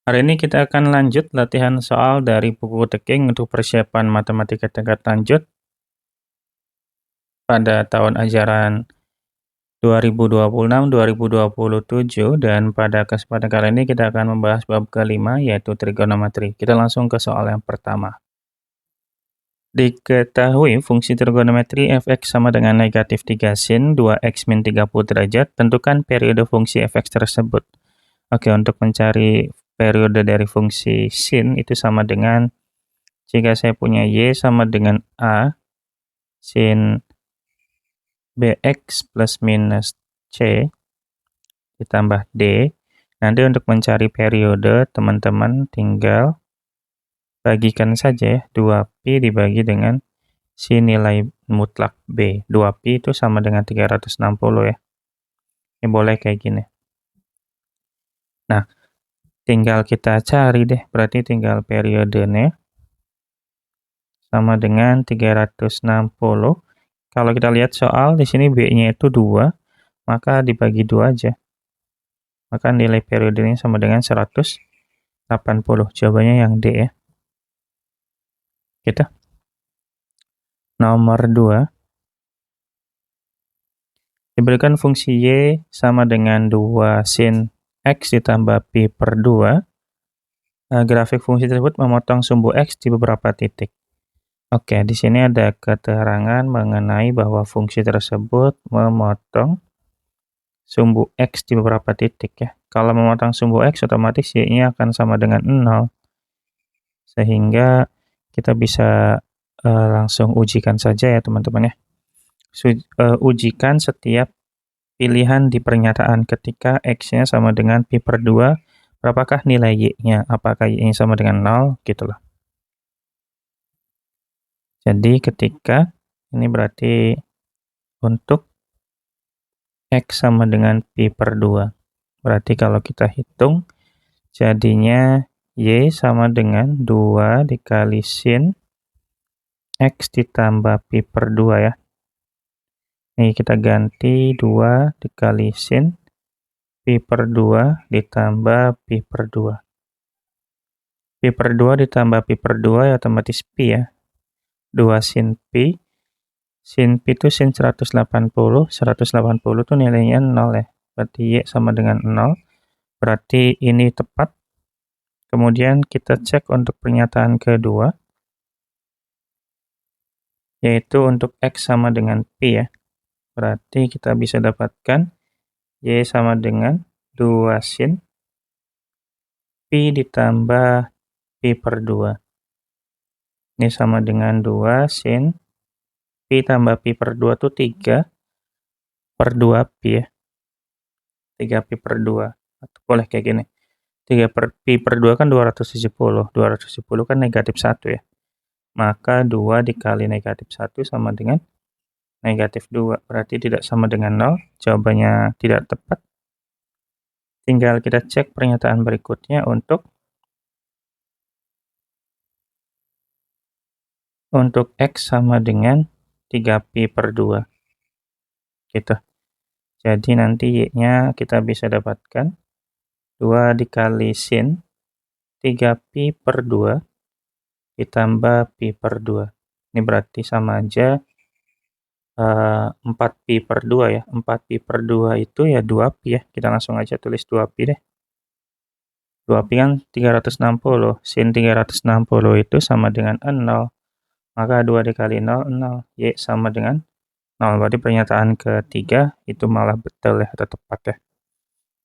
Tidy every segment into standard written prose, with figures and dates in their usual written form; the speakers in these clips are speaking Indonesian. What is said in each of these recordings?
Hari ini kita akan lanjut latihan soal dari buku Teking untuk persiapan matematika tingkat lanjut pada tahun ajaran 2026-2027, dan pada kesempatan kali ini kita akan membahas bab kelima, yaitu trigonometri. Kita langsung ke soal yang pertama. Diketahui fungsi trigonometri f(x) sama dengan negatif 3 sin 2x min 30 derajat, tentukan periode fungsi f(x) tersebut. Oke, untuk mencari periode dari fungsi sin itu sama dengan jika saya punya y sama dengan a sin bx plus minus c ditambah d. Nanti untuk mencari periode, teman-teman tinggal bagikan saja ya, 2pi dibagi dengan si nilai mutlak b. 2pi itu sama dengan 360 ya. Ini boleh kayak gini. Nah, tinggal kita cari deh, berarti tinggal periodenya sama dengan 360. Kalau kita lihat soal, di sini B-nya itu 2, maka dibagi 2 aja. Maka nilai periodenya sama dengan 180. Jawabannya yang D ya. Gitu. Nomor 2. Diberikan fungsi Y sama dengan 2 sin X ditambah Pi per 2. Grafik fungsi tersebut memotong sumbu X di beberapa titik. Oke, di sini ada keterangan mengenai bahwa fungsi tersebut memotong sumbu X di beberapa titik ya. Kalau memotong sumbu X, otomatis Y-nya akan sama dengan 0. Sehingga kita bisa langsung ujikan saja ya teman-teman ya. Ujikan setiap pilihan di pernyataan ketika X-nya sama dengan Pi per 2, berapakah nilai Y-nya? Apakah Y-nya sama dengan 0? Gitulah. Jadi ketika, ini berarti untuk X sama dengan Pi per 2. Berarti kalau kita hitung, jadinya Y sama dengan 2 dikali sin X ditambah Pi per 2 ya. Ini kita ganti 2 dikali sin Pi per 2 ditambah Pi per 2. Pi per 2 ditambah Pi per 2 ya otomatis Pi ya. 2 sin Pi. Sin Pi itu sin 180. 180 itu nilainya 0 ya. Berarti Y sama dengan 0. Berarti ini tepat. Kemudian kita cek untuk pernyataan kedua, yaitu untuk X sama dengan Pi ya. Berarti kita bisa dapatkan Y sama dengan 2 sin Pi ditambah Pi per 2. Ini sama dengan 2 sin Pi tambah Pi per 2 itu 3 per 2 Pi ya. 3 Pi per 2. Atau boleh kayak gini. 3 per Pi per 2 kan 270. 270 kan negatif 1 ya. Maka 2 dikali negatif 1 sama dengan negatif 2. Berarti tidak sama dengan 0. Jawabannya tidak tepat. Tinggal kita cek pernyataan berikutnya untuk X sama dengan 3Pi per 2. Gitu. Jadi nanti Y-nya kita bisa dapatkan 2 dikali sin 3Pi per 2 ditambah Pi per 2. Ini berarti sama aja 4Pi per 2 ya. 4Pi per 2 itu ya 2Pi ya. Kita langsung aja tulis 2Pi deh. 2Pi kan 360. Sin 360 itu sama dengan 0. Maka 2 dikali 0, 0. Y sama dengan 0. Berarti pernyataan ketiga itu malah betul ya, atau tepat ya.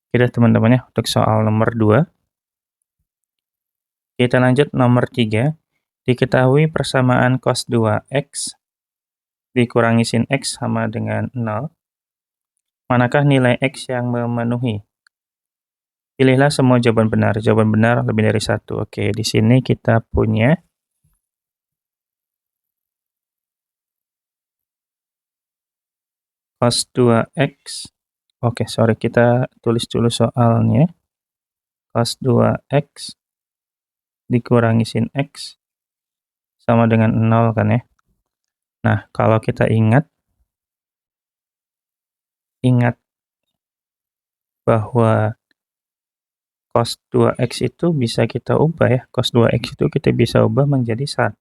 Oke teman-teman ya, untuk soal nomor 2. Kita lanjut nomor 3. Diketahui persamaan cos 2x dikurangi sin x sama dengan 0. Manakah nilai x yang memenuhi? Pilihlah semua jawaban benar. Jawaban benar lebih dari 1. Oke, di sini kita punya cos 2x. Oke, sorry, kita tulis dulu soalnya. Cos 2x dikurangi sin x sama dengan 0 kan ya. Nah, kalau kita ingat bahwa cos 2x itu bisa kita ubah ya. Cos 2x itu kita bisa ubah menjadi 1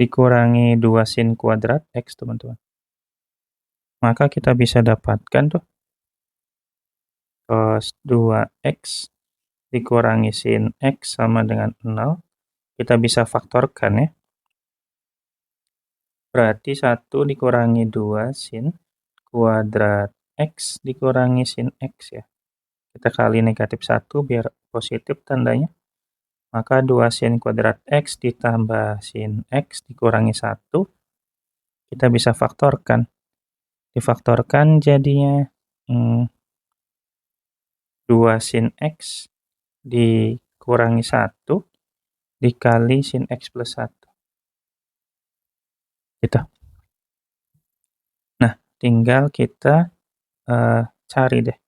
dikurangi 2 sin kuadrat x, teman-teman. Maka kita bisa dapatkan tuh cos 2x dikurangi sin x sama dengan 0. Kita bisa faktorkan ya. Berarti 1 dikurangi 2 sin kuadrat x dikurangi sin x ya. Kita kali negatif 1 biar positif tandanya. Maka 2 sin kuadrat x ditambah sin x dikurangi 1. Kita bisa faktorkan. Difaktorkan jadinya 2 sin x dikurangi 1 dikali sin x plus 1. Gitu. Nah, tinggal kita cari deh.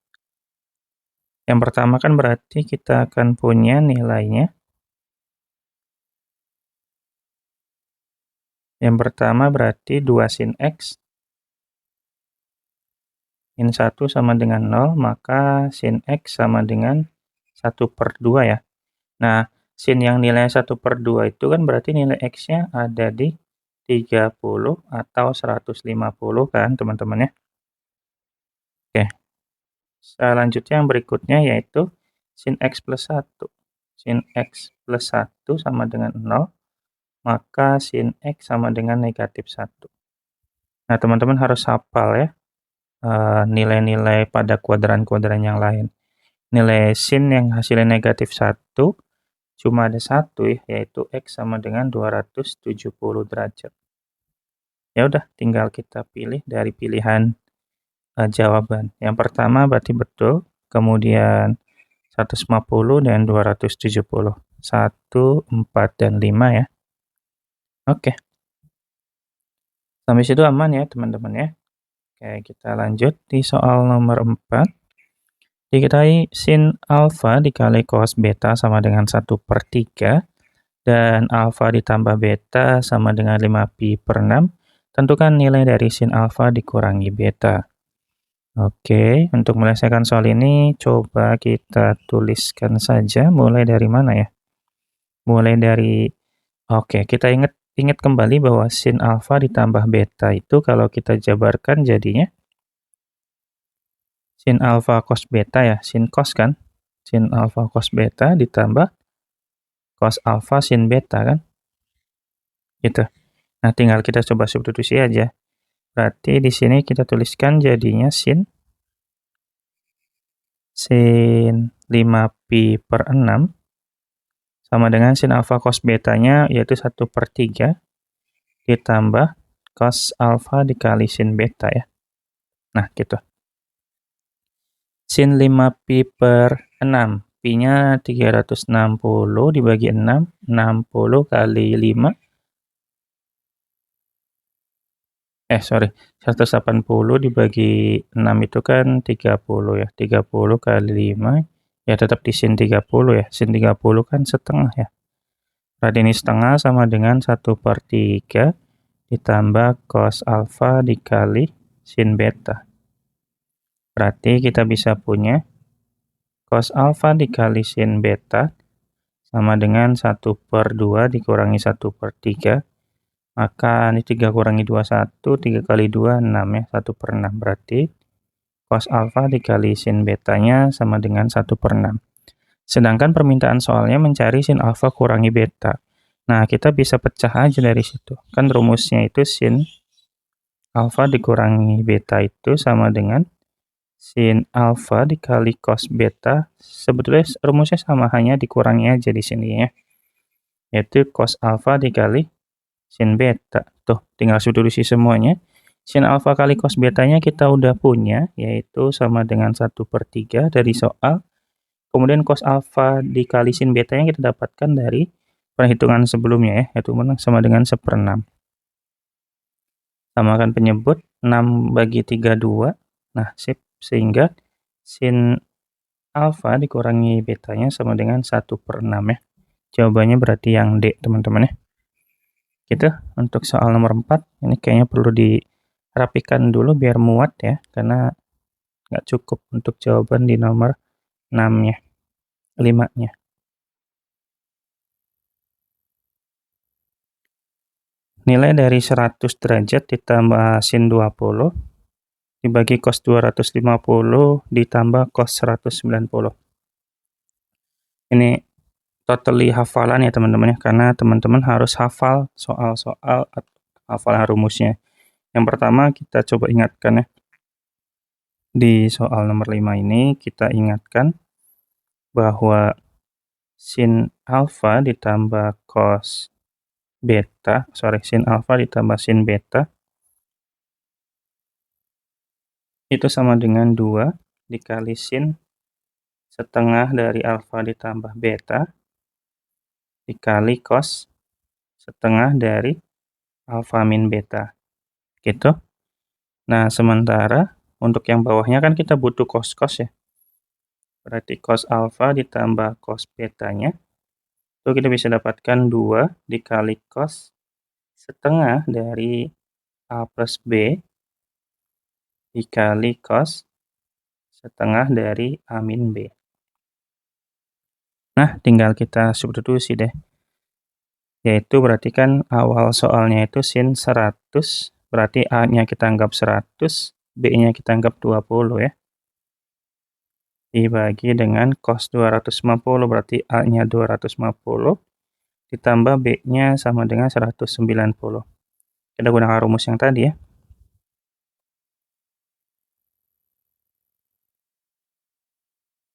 Yang pertama kan berarti kita akan punya nilainya. Yang pertama berarti 2 sin x min 1 sama dengan 0, maka sin x sama dengan 1/2 ya. Nah, sin yang nilai 1/2 itu kan berarti nilai x-nya ada di 30 atau 150 kan, teman-teman ya. Oke. Selanjutnya yang berikutnya yaitu sin x plus 1. Sin x plus 1 sama dengan 0, maka sin x sama dengan negatif 1. Nah, teman-teman harus hafal ya nilai-nilai pada kuadran-kuadran yang lain. Nilai sin yang hasilnya negatif 1 cuma ada 1 ya, yaitu x sama dengan 270 derajat. Ya udah, tinggal kita pilih dari pilihan jawaban. Yang pertama berarti betul, kemudian 150 dan 270. 1, 4, dan 5 ya. Oke. Sampai situ aman ya teman-teman ya. Oke, kita lanjut di soal nomor 4. Diketahui sin alfa dikali cos beta sama dengan 1/3 dan alfa ditambah beta sama dengan 5pi/6. Tentukan nilai dari sin alfa dikurangi beta. Oke, untuk menyelesaikan soal ini coba kita tuliskan saja. Mulai dari mana ya? Mulai dari kita ingat kembali bahwa sin alfa ditambah beta itu kalau kita jabarkan jadinya sin alfa cos beta ya, sin cos kan? Sin alfa cos beta ditambah cos alfa sin beta kan? Gitu. Nah, tinggal kita coba substitusi aja. Berarti di sini kita tuliskan jadinya sin 5pi/6 sama dengan sin alfa cos betanya yaitu 1/3 ditambah cos alfa dikali sin beta ya. Nah, gitu. Sin 5pi/6. Pi-nya 360 dibagi 6, 60 kali 5. 180 dibagi 6 itu kan 30 ya. 30 kali 5, ya tetap di sin 30 ya. Sin 30 kan setengah ya. Berarti ini setengah sama dengan 1/3 ditambah cos alfa dikali sin beta. Berarti kita bisa punya cos alfa dikali sin beta sama dengan 1/2 dikurangi 1/3. Maka ini 3 kurangi 2, 1, 3 kali 2, 6 ya, 1/6. Berarti cos alfa dikali sin betanya sama dengan 1/6. Sedangkan permintaan soalnya mencari sin alfa kurangi beta. Nah, kita bisa pecah aja dari situ. Kan rumusnya itu sin alfa dikurangi beta itu sama dengan sin alfa dikali cos beta. Sebetulnya rumusnya sama, hanya dikurangi aja di sini ya. Yaitu cos alfa dikali sin beta. Tuh, tinggal substitusi semuanya. Sin alfa kali cos betanya kita udah punya, yaitu sama dengan 1/3 dari soal. Kemudian cos alfa dikali sin betanya kita dapatkan dari perhitungan sebelumnya ya, yaitu sama dengan 1/6. Samakan penyebut, 6 bagi 3, 2. Nah, sip. Sehingga sin alfa dikurangi betanya sama dengan 1/6 ya. Jawabannya berarti yang D, teman-teman ya. Gitu, untuk soal nomor 4, ini kayaknya perlu dirapikan dulu biar muat ya, karena nggak cukup untuk jawaban di nomor 6 ya. 5-nya. Nilai dari 100 derajat ditambah sin 20 dibagi cos 250 ditambah cos 190. Ini totally hafalan ya teman-teman ya, karena teman-teman harus hafal soal-soal atau hafal rumusnya. Yang pertama kita coba ingatkan ya. Di soal nomor 5 ini kita ingatkan bahwa sin alfa ditambah cos beta, sin alfa ditambah sin beta itu sama dengan 2 dikali sin setengah dari alfa ditambah beta dikali cos setengah dari alfa min beta. Gitu. Nah, sementara untuk yang bawahnya kan kita butuh cos-cos ya. Berarti cos alfa ditambah cos betanya. Itu kita bisa dapatkan 2 dikali cos setengah dari A plus B dikali cos setengah dari A min B. Nah, tinggal kita substitusi deh. Yaitu berarti kan awal soalnya itu sin 100, berarti A-nya kita anggap 100, B-nya kita anggap 20 ya. Dibagi dengan cos 250, berarti A-nya 250, ditambah B-nya sama dengan 190. Kita gunakan rumus yang tadi ya.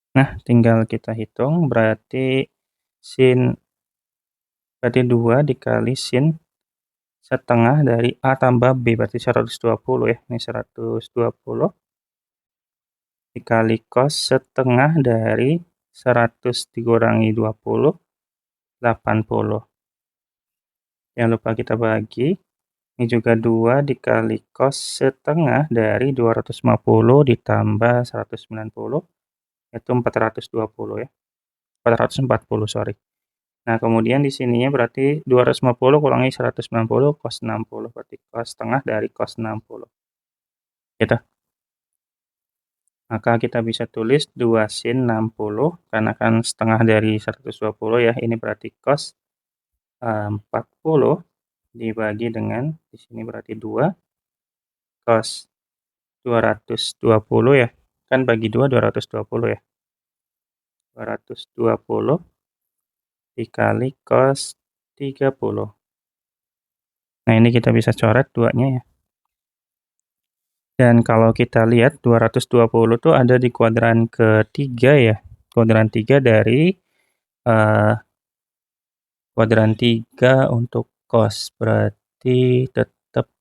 Nah, tinggal kita hitung, berarti 2 dikali sin setengah dari A tambah B, berarti 120 ya. Ini 120 dikali cos setengah dari 100 dikurangi 20, 80. Jangan lupa kita bagi. Ini juga 2 dikali cos setengah dari 250 ditambah 190, yaitu 420 ya. 440, sorry. Nah, kemudian di sininya berarti 250 kurangi 190 cos 60, berarti cos setengah dari cos 60. Gitu. Maka kita bisa tulis 2 sin 60, karena kan setengah dari 120 ya, ini berarti cos 40 dibagi dengan, di sini berarti 2, cos 220 ya, kan bagi 2, 220 ya. 220 dikali cos 30. Nah, ini kita bisa coret 2-nya ya. Dan kalau kita lihat 220 tuh ada di kuadran ketiga ya. Kuadran 3 dari kuadran 3 untuk cos. Berarti tetap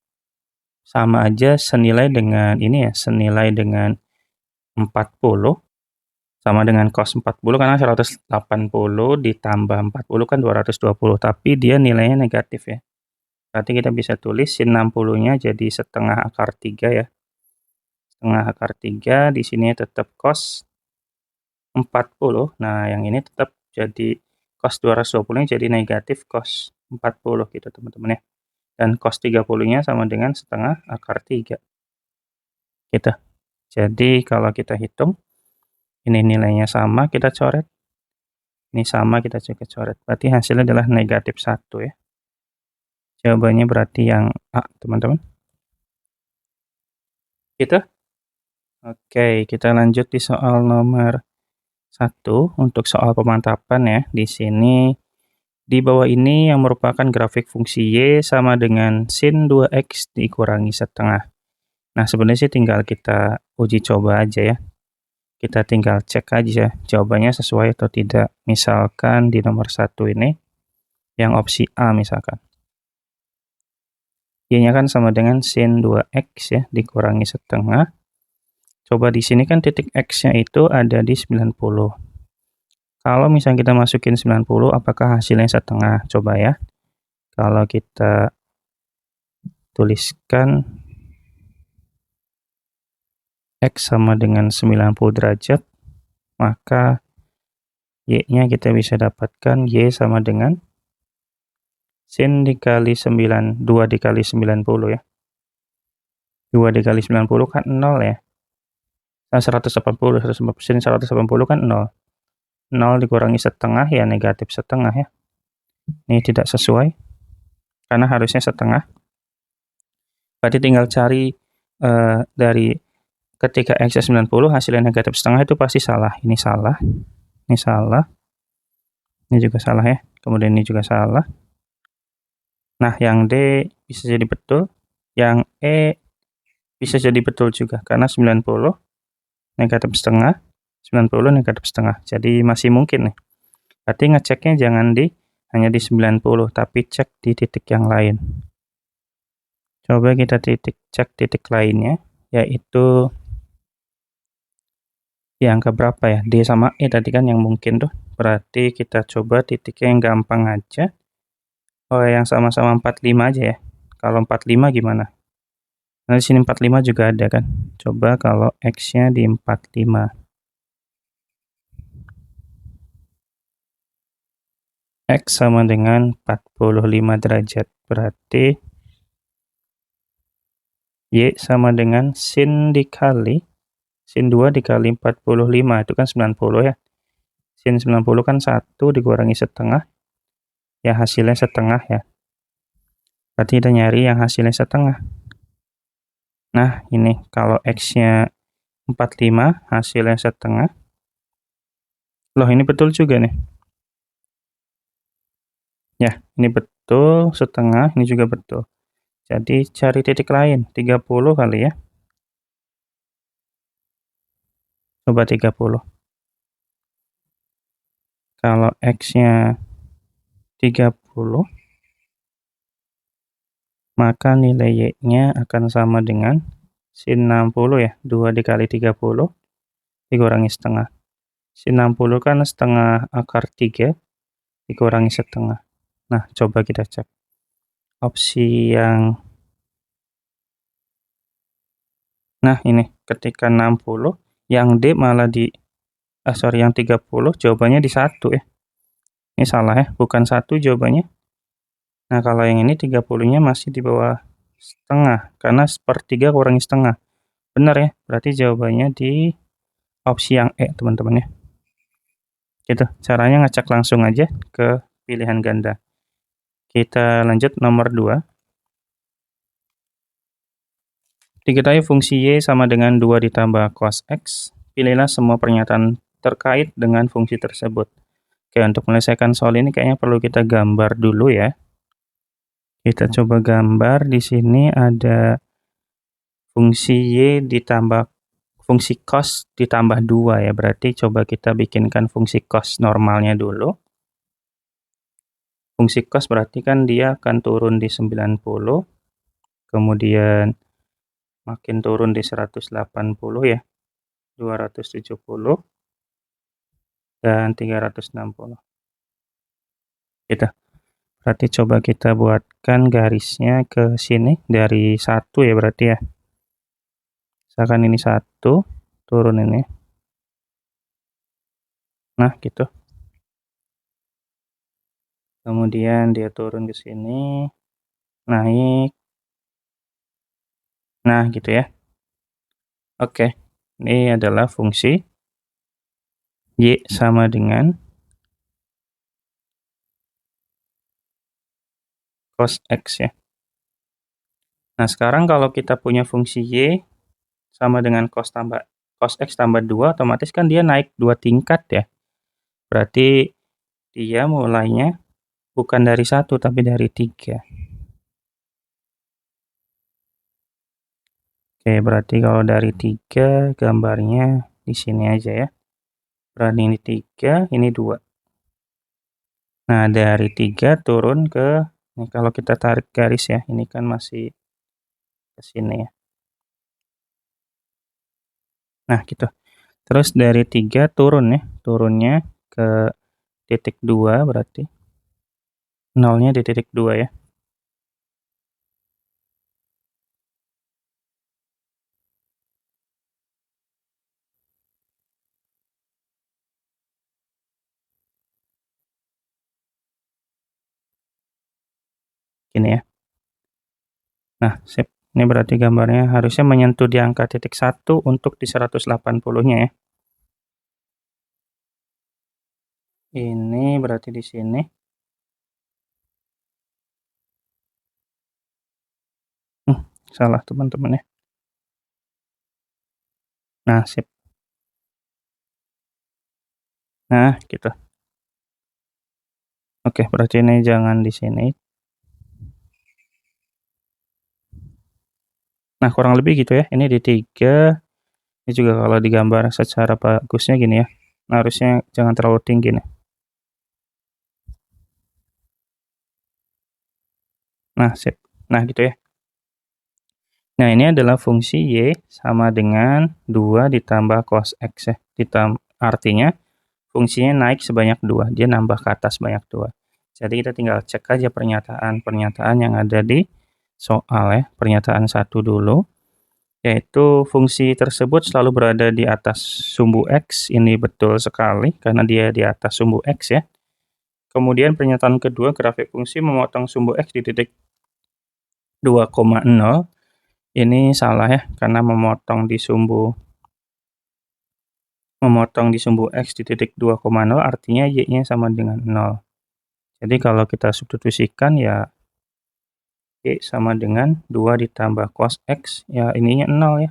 sama aja senilai dengan ini ya, senilai dengan 40. Sama dengan cos 40 karena 180 ditambah 40 kan 220, tapi dia nilainya negatif ya. Berarti kita bisa tulis sin 60-nya jadi setengah akar 3 ya. Setengah akar 3, di sini tetap cos 40. Nah, yang ini tetap jadi cos 220-nya jadi negatif cos 40 gitu teman-teman ya. Dan cos 30-nya sama dengan setengah akar 3. Gitu. Jadi kalau kita hitung, ini nilainya sama, kita coret. Ini sama, kita juga coret. Berarti hasilnya adalah negatif 1 ya. Jawabannya berarti yang A, teman-teman. Gitu. Oke, kita lanjut di soal nomor 1 untuk soal pemantapan ya. Di sini di bawah ini yang merupakan grafik fungsi Y sama dengan sin 2X dikurangi setengah. Nah, sebenarnya sih tinggal kita uji coba aja ya. Kita tinggal cek aja jawabannya sesuai atau tidak. Misalkan di nomor 1 ini, yang opsi A misalkan. Y-nya kan sama dengan sin 2X ya, dikurangi setengah. Coba di sini kan titik X-nya itu ada di 90. Kalau misalnya kita masukin 90, apakah hasilnya setengah? Coba ya. Kalau kita tuliskan X sama dengan 90 derajat, maka Y-nya kita bisa dapatkan Y sama dengan sin dikali 2 dikali 90 ya. 2 dikali 90 kan 0 ya. Nah, 180 sin 180 kan 0. 0 dikurangi setengah, ya negatif setengah ya. Ini tidak sesuai, karena harusnya setengah. Berarti tinggal cari dari ketika X 90 hasilnya negatif setengah itu pasti salah. Ini salah, ini salah, ini juga salah ya. Kemudian ini juga salah. Nah, yang D bisa jadi betul, yang E bisa jadi betul juga, karena 90 negatif setengah, 90 negatif setengah. Jadi masih mungkin nih. Berarti ngeceknya jangan hanya di 90, tapi cek di titik yang lain. Coba kita cek titik lainnya, yaitu di angka berapa ya? D sama E tadi kan yang mungkin tuh. Berarti kita coba titiknya yang gampang aja. Oh, yang sama-sama 45 aja ya. Kalau 45 gimana? Nah, di sini 45 juga ada kan. Coba kalau X-nya di 45. X sama dengan 45 derajat. Berarti Y sama dengan sin dikali sin 2 dikali 45, itu kan 90 ya. Sin 90 kan 1 dikurangi setengah, ya hasilnya setengah ya. Berarti kita nyari yang hasilnya setengah. Nah, ini kalau X-nya 45, hasilnya setengah. Loh, ini betul juga nih. Ya, ini betul, setengah, ini juga betul. Jadi cari titik lain, 30 kali ya. Coba 30. Kalau X-nya 30, maka nilai Y-nya akan sama dengan sin 60 ya. 2 dikali 30 dikurangi setengah. Sin 60 kan setengah akar 3 dikurangi setengah. Nah, coba kita cek. Opsi yang Nah, ini ketika 60, yang D malah yang 30 jawabannya di 1 ya. Ini salah ya, bukan 1 jawabannya. Nah, kalau yang ini 30-nya masih di bawah setengah, karena sepertiga kurangi setengah. Benar ya, berarti jawabannya di opsi yang E, teman-teman ya. Gitu, caranya ngecek langsung aja ke pilihan ganda. Kita lanjut nomor 2. Diketahui fungsi Y sama dengan 2 ditambah cos X. Pilihlah semua pernyataan terkait dengan fungsi tersebut. Oke, untuk menyelesaikan soal ini kayaknya perlu kita gambar dulu ya. Kita coba gambar. Di sini ada fungsi Y ditambah fungsi cos ditambah 2 ya. Berarti coba kita bikinkan fungsi cos normalnya dulu. Fungsi cos berarti kan dia akan turun di 90, kemudian makin turun di 180 ya, 270, dan 360. Gitu. Berarti coba kita buatkan garisnya ke sini dari 1 ya berarti ya. Misalkan ini 1, turun ini. Nah, gitu. Kemudian dia turun ke sini, naik. Nah, gitu ya. Oke, ini adalah fungsi Y sama dengan cos X ya. Nah, sekarang kalau kita punya fungsi Y sama dengan cos X tambah 2, otomatis kan dia naik 2 tingkat ya. Berarti dia mulainya bukan dari 1, tapi dari 3. Oke, berarti kalau dari 3, gambarnya di sini aja ya. Berarti ini 3, ini 2. Nah, dari 3 turun ke, ini kalau kita tarik garis ya, ini kan masih ke sini ya. Nah, gitu. Terus dari 3 turun ya, turunnya ke titik 2 berarti. Nolnya di titik 2 ya. Gini ya. Nah, sip. Ini berarti gambarnya harusnya menyentuh di angka titik 1 untuk di 180-nya ya. Ini berarti di sini. Salah teman-teman ya. Nah, sip. Nah, gitu. Oke, berarti ini jangan di sini. Nah, kurang lebih gitu ya. Ini di 3. Ini juga kalau digambar secara bagusnya gini ya. Nah, harusnya jangan terlalu tinggi nih. Nah, sip. Nah, gitu ya. Nah, ini adalah fungsi Y sama dengan 2 ditambah cos X ya. Artinya, fungsinya naik sebanyak 2. Dia nambah ke atas sebanyak 2. Jadi, kita tinggal cek aja pernyataan-pernyataan yang ada di soal ya. Pernyataan 1 dulu, yaitu fungsi tersebut selalu berada di atas sumbu X. Ini betul sekali, karena dia di atas sumbu X ya. Kemudian pernyataan kedua, grafik fungsi memotong sumbu X di titik 2,0. Ini salah ya, karena memotong di sumbu X di titik 2,0 artinya Y-nya sama dengan 0. Jadi kalau kita substitusikan ya Y sama dengan 2 ditambah cos X, ya ininya 0 ya.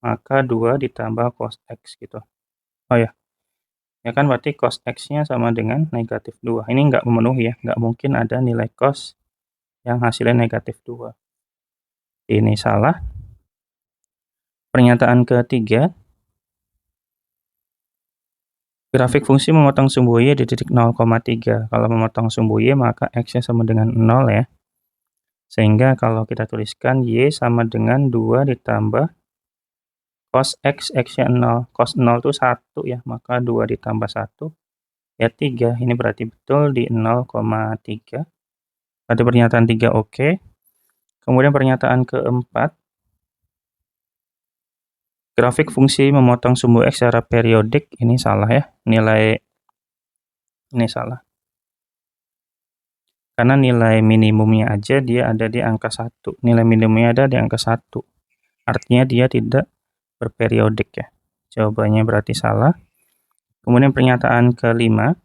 Maka 2 ditambah cos X gitu. Oh ya, ya kan berarti cos X-nya sama dengan negatif 2. Ini nggak memenuhi ya, nggak mungkin ada nilai cos yang hasilnya negatif 2. Ini salah. Pernyataan ketiga, grafik fungsi memotong sumbu Y di titik 0,3. Kalau memotong sumbu Y maka X-nya sama dengan 0 ya. Sehingga kalau kita tuliskan Y sama dengan 2 ditambah cos X, X-nya 0. Cos 0 itu 1 ya, maka 2 ditambah 1 ya 3. Ini berarti betul di 0,3. Berarti pernyataan 3 oke. Kemudian pernyataan keempat, grafik fungsi memotong sumbu X secara periodik, ini salah ya. Ini salah. Karena nilai minimumnya aja dia ada di angka 1. Nilai minimumnya ada di angka 1. Artinya dia tidak berperiodik ya. Jawabannya berarti salah. Kemudian pernyataan kelima,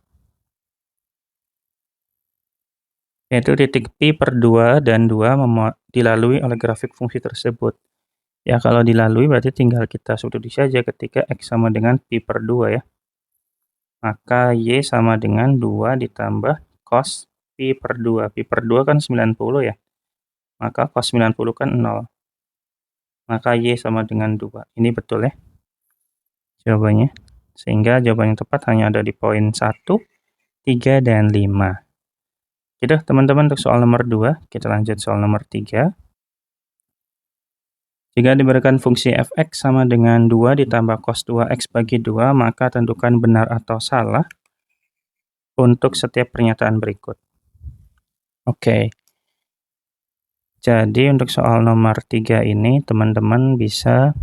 yaitu titik pi per 2 dan 2 dilalui oleh grafik fungsi tersebut. Ya, kalau dilalui berarti tinggal kita substitusi saja ketika X sama dengan pi per 2 ya. Maka Y sama dengan 2 ditambah cos pi per 2. Pi per 2 kan 90 ya. Maka cos 90 kan 0. Maka Y sama dengan 2. Ini betul ya jawabannya. Sehingga jawaban yang tepat hanya ada di poin 1, 3, dan 5. Oke teman-teman, untuk soal nomor 2, kita lanjut soal nomor 3. Jika diberikan fungsi fx sama dengan 2 ditambah cos 2x bagi 2, maka tentukan benar atau salah untuk setiap pernyataan berikut. Oke. Jadi untuk soal nomor 3 ini, teman-teman bisa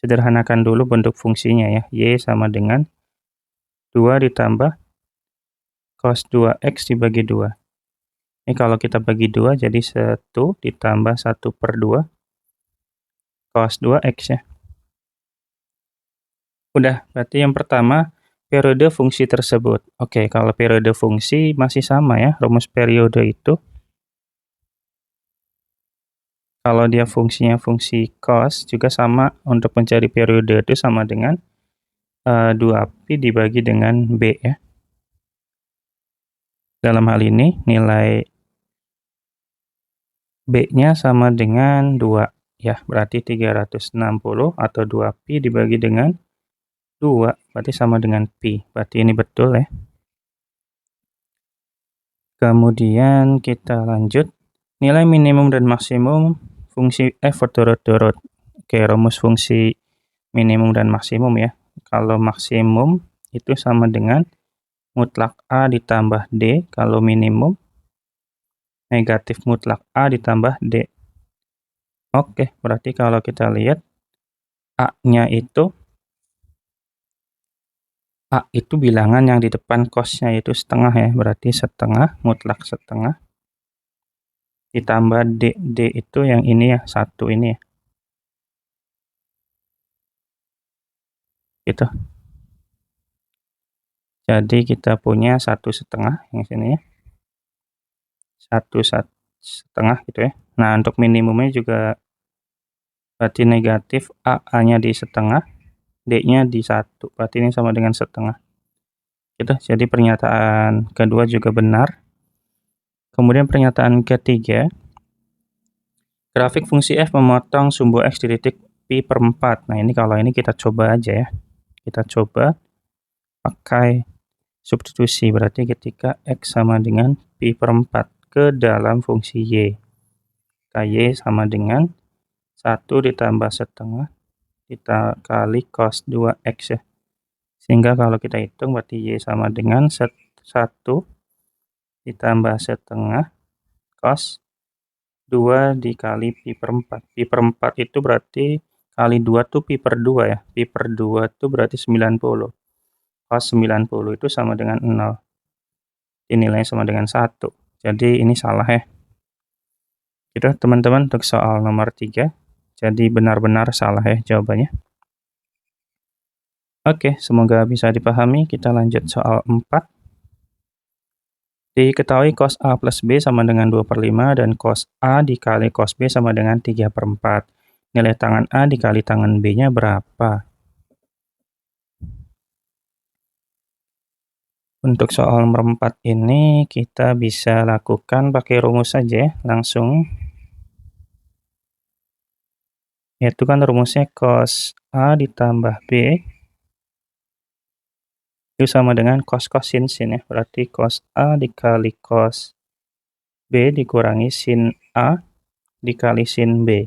sederhanakan dulu bentuk fungsinya ya. Y sama dengan 2 ditambah cos 2x dibagi 2. Ini kalau kita bagi 2 jadi 1 ditambah 1 per 2 cos 2x ya. Udah, berarti yang pertama periode fungsi tersebut. Oke, kalau periode fungsi masih sama ya, rumus periode itu kalau dia fungsinya fungsi cos juga sama, untuk mencari periode itu sama dengan 2pi dibagi dengan B ya. Dalam hal ini nilai B-nya sama dengan 2 ya, berarti 360 atau 2pi dibagi dengan 2, berarti sama dengan pi. Berarti ini betul ya. Kemudian kita lanjut, nilai minimum dan maksimum fungsi f berturut-turut. Oke, rumus fungsi minimum dan maksimum ya. Kalau maksimum itu sama dengan mutlak A ditambah D, kalau minimum negatif mutlak A ditambah D. Oke, berarti kalau kita lihat A-nya itu A itu bilangan yang di depan cos-nya yaitu setengah ya, berarti setengah, mutlak setengah, ditambah D. D itu yang ini ya, 1 ini ya. Gitu. Jadi kita punya 1,5 yang sini ya. 1,5 gitu ya. Nah, untuk minimumnya juga berarti negatif A-nya di setengah, D-nya di 1. Berarti ini sama dengan setengah. Gitu. Jadi pernyataan kedua juga benar. Kemudian pernyataan ketiga, grafik fungsi f memotong sumbu x di titik pi per 4. Nah, ini kalau ini kita coba aja ya. Kita coba pakai substitusi. Berarti ketika x sama dengan pi per 4 ke dalam fungsi y. Ky sama dengan 1 ditambah setengah kali cos 2x ya. Sehingga kalau kita hitung berarti y sama dengan 1 ditambah setengah cos 2 dikali pi per 4. Pi per 4 itu berarti kali 2 tuh pi per 2 ya. Pi per 2 itu berarti 90. Cos 90 itu sama dengan 0. Ini nilainya sama dengan 1. Jadi ini salah ya. Gitu teman-teman untuk soal nomor 3. Jadi benar-benar salah ya jawabannya. Oke, semoga bisa dipahami. Kita lanjut soal 4. Diketahui cos A plus B sama dengan 2/5 dan cos A dikali cos B sama dengan 3/4. Nilai tangan A dikali tangan B-nya berapa? Untuk soal nomor 4 ini kita bisa lakukan pakai rumus saja ya, langsung. Yaitu kan rumusnya cos A ditambah B itu sama dengan cos sin ya. Berarti cos A dikali cos B dikurangi sin A dikali sin B.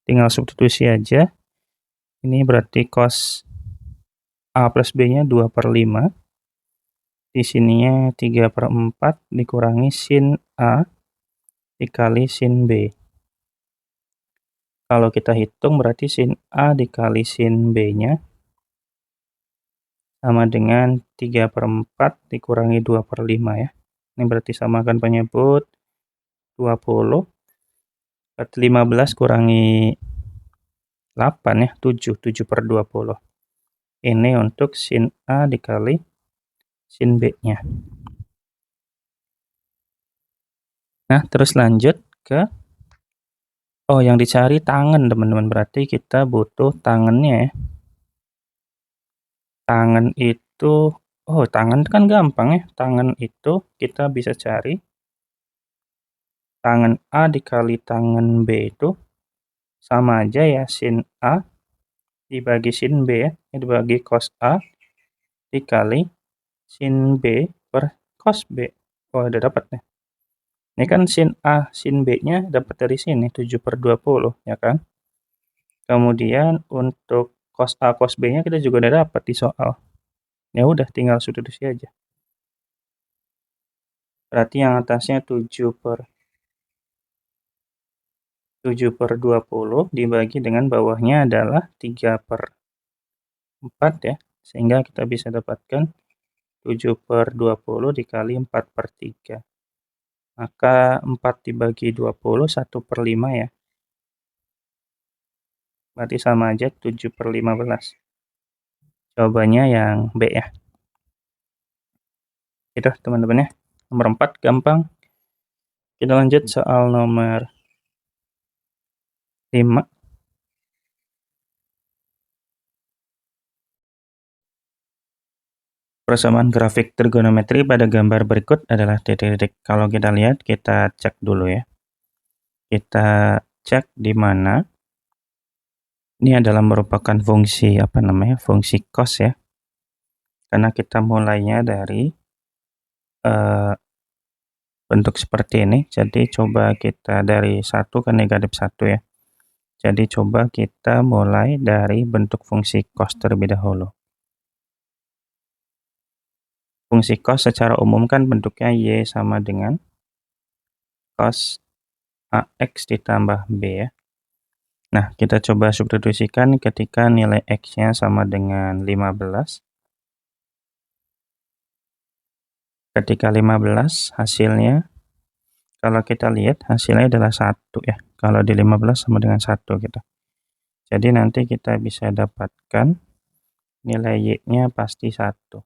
Tinggal substitusi aja. Ini berarti cos A plus B-nya 2/5. Di sininya 3/4 dikurangi sin A dikali sin B. Kalau kita hitung berarti sin A dikali sin B-nya sama dengan 3/4 dikurangi 2/5 ya. Ini berarti samakan penyebut 20. Berarti 15 kurangi 8 ya, 7/20. Ini untuk sin A dikali sin B-nya. Nah, terus lanjut ke yang dicari tangan teman-teman. Berarti kita butuh tangannya ya. Tangan itu, tangan kan gampang ya. Tangan itu kita bisa cari tangan A dikali tangan B itu sama aja ya, sin A dibagi sin B ya. Ini dibagi cos A dikali sin B per cos B. Udah dapat nih. Ini kan sin A, sin B-nya dapat dari sini, 7/20 ya kan. Kemudian untuk cos A, cos B-nya kita juga udah dapat di soal. Ya udah tinggal substitusi aja. Berarti yang atasnya 7/20 dibagi dengan bawahnya adalah 3/4 ya. Sehingga kita bisa dapatkan 7/20 dikali 4/3. Maka 4 dibagi 20, 1/5 ya. Berarti sama aja 7/15. Jawabannya yang B ya. Itu teman-teman ya. Nomor 4 gampang. Kita lanjut soal nomor 5. Persamaan grafik trigonometri pada gambar berikut adalah titik-titik. Kalau kita lihat, kita cek dulu ya. Kita cek di mana. Ini adalah merupakan fungsi fungsi cos ya. Karena kita mulainya dari bentuk seperti ini. Jadi coba kita dari 1 ke negatif 1 ya. Jadi coba kita mulai dari bentuk fungsi cos terlebih dahulu. Fungsi cos secara umum kan bentuknya y sama dengan cos AX ditambah B ya. Nah, kita coba substitusikan ketika nilai X-nya sama dengan 15. Ketika 15 hasilnya, kalau kita lihat hasilnya adalah 1 ya. Kalau di 15 sama dengan 1 gitu. Jadi nanti kita bisa dapatkan nilai Y-nya pasti 1.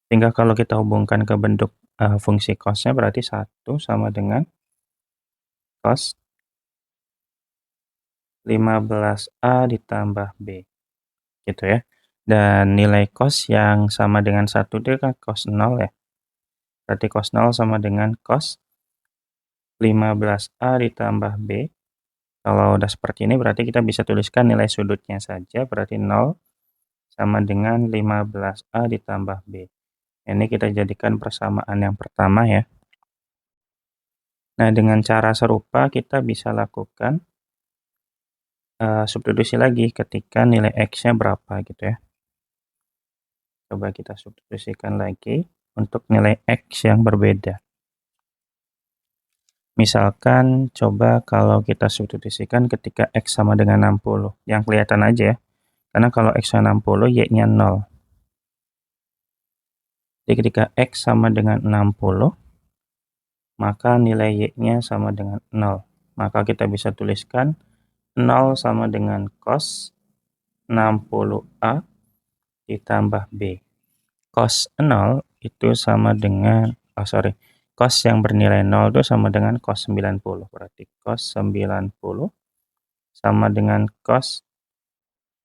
Tinggal kalau kita hubungkan ke bentuk fungsi cos-nya berarti 1 sama dengan cos 15A ditambah B, gitu ya. Dan nilai cos yang sama dengan 1 itu kan cos 0 ya. Berarti cos 0 sama dengan cos 15A ditambah B. Kalau udah seperti ini berarti kita bisa tuliskan nilai sudutnya saja, berarti 0 sama dengan 15A ditambah B. Ini kita jadikan persamaan yang pertama ya. Nah, dengan cara serupa kita bisa lakukan substitusi lagi ketika nilai X-nya berapa gitu ya. Coba kita substitusikan lagi untuk nilai X yang berbeda. Misalkan coba kalau kita substitusikan ketika X sama dengan 60. Yang kelihatan aja ya. Karena kalau X-nya 60, Y-nya 0. Jadi ketika X sama dengan 60, maka nilai Y-nya sama dengan 0. Maka kita bisa tuliskan 0 sama dengan cos 60A ditambah B. Cos 0 itu sama dengan, cos yang bernilai 0 itu sama dengan cos 90. Berarti cos 90 sama dengan cos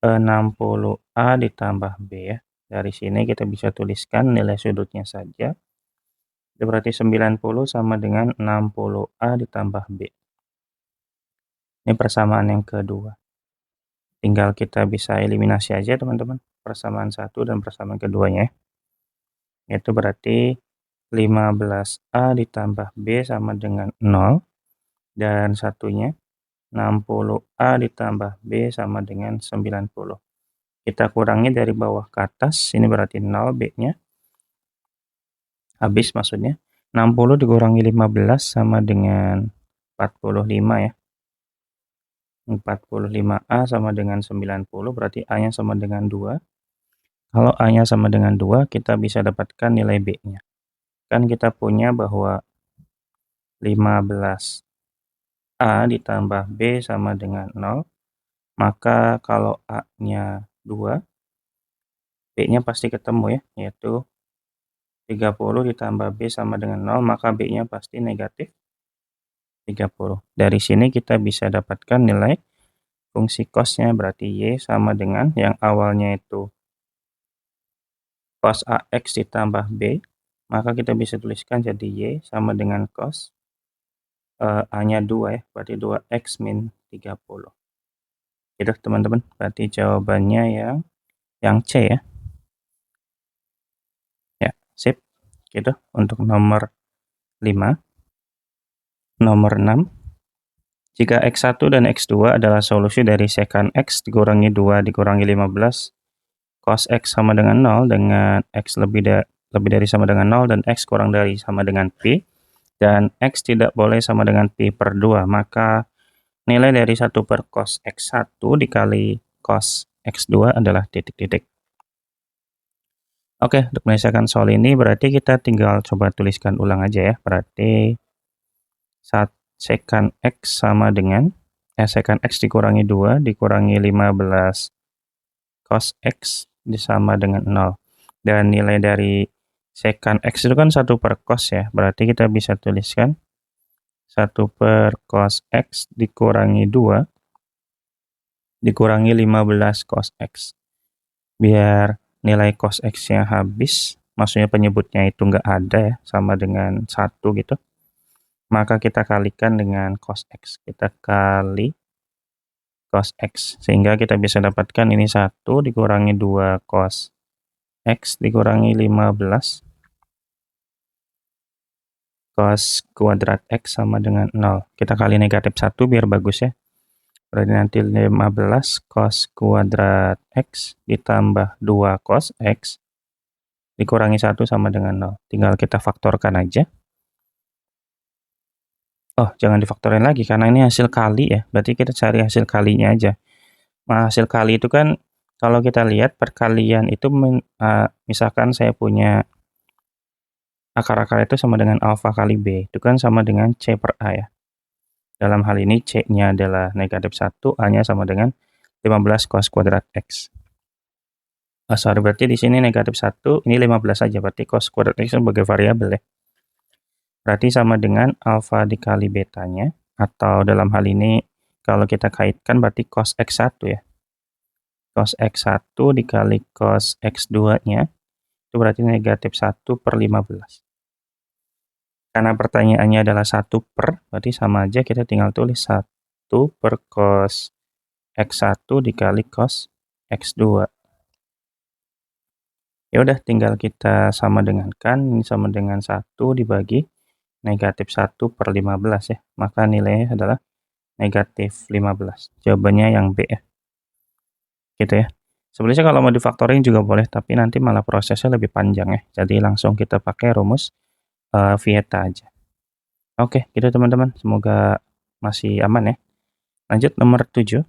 60A ditambah B ya. Dari sini kita bisa tuliskan nilai sudutnya saja. Itu berarti 90 sama dengan 60A ditambah B. Ini persamaan yang kedua. Tinggal kita bisa eliminasi aja teman-teman. Persamaan satu dan persamaan keduanya. Itu berarti 15A ditambah B sama dengan 0. Dan satunya 60A ditambah B sama dengan 90. Kita kurangi dari bawah ke atas. Ini berarti 0 B-nya. Habis maksudnya. 60 dikurangi 15 sama dengan 45 ya. 45A sama dengan 90, berarti A-nya sama dengan 2. Kalau A-nya sama dengan 2, kita bisa dapatkan nilai B-nya. Kan kita punya bahwa 15A ditambah B sama dengan 0. Maka kalau A-nya 2, B-nya pasti ketemu ya, yaitu 30 ditambah B sama dengan 0, maka B-nya pasti negatif 30. Dari sini kita bisa dapatkan nilai fungsi cos-nya, berarti Y sama dengan yang awalnya itu cos AX ditambah B, maka kita bisa tuliskan jadi Y sama dengan cos A-nya 2 ya, berarti 2X min 30. Gitu teman-teman, berarti jawabannya yang C ya. Ya, sip. Gitu untuk nomor 5. Nomor 6. Jika X1 dan X2 adalah solusi dari sekant X dikurangi 2 dikurangi 15, cos X sama dengan 0 dengan X lebih dari sama dengan 0 dan X kurang dari sama dengan Pi, dan X tidak boleh sama dengan Pi per 2, maka nilai dari 1 per cos X1 dikali cos X2 adalah titik-titik. Oke, untuk menyelesaikan soal ini berarti kita tinggal coba tuliskan ulang aja ya. Berarti sekant X sama dengan sekant X dikurangi 2 dikurangi 15 cos X sama dengan 0. Dan nilai dari sekant X itu kan 1 per cos ya. Berarti kita bisa tuliskan 1 per cos X dikurangi 2 dikurangi 15 cos X. Biar nilai cos X-nya habis, maksudnya penyebutnya itu nggak ada ya, sama dengan 1 gitu. Maka kita kalikan dengan cos X. Kita kali cos X. Sehingga kita bisa dapatkan ini 1 dikurangi 2 cos X dikurangi 15 cos kuadrat X sama dengan 0. Kita kali negatif 1 biar bagus ya. Berarti nanti 15 cos kuadrat X ditambah 2 cos X dikurangi 1 sama dengan 0. Tinggal kita faktorkan aja. Oh, jangan difaktorin lagi karena ini hasil kali ya. Berarti kita cari hasil kalinya aja. Nah, hasil kali itu kan kalau kita lihat perkalian itu misalkan saya punya akar-akar itu sama dengan alfa kali B. Itu kan sama dengan C per A ya. Dalam hal ini C-nya adalah negatif 1, A-nya sama dengan 15 cos kuadrat X. Berarti di sini negatif 1, ini 15 saja, berarti cos kuadrat X sebagai variabel ya. Berarti sama dengan alfa dikali betanya, atau dalam hal ini kalau kita kaitkan berarti cos X1 ya. Cos X1 dikali cos X2-nya, itu berarti negatif 1 per 15. Karena pertanyaannya adalah 1 per, berarti sama aja kita tinggal tulis 1 per cos X1 dikali cos X2. Ya udah, tinggal kita sama dengankan, ini sama dengan 1 dibagi negatif 1 per 15 ya. Maka nilainya adalah negatif 15. Jawabannya yang B ya. Gitu ya. Sebenarnya kalau mau difaktorin juga boleh, tapi nanti malah prosesnya lebih panjang ya. Jadi langsung kita pakai rumus Vieta aja. Oke, gitu teman-teman. Semoga masih aman ya. Lanjut nomor 7.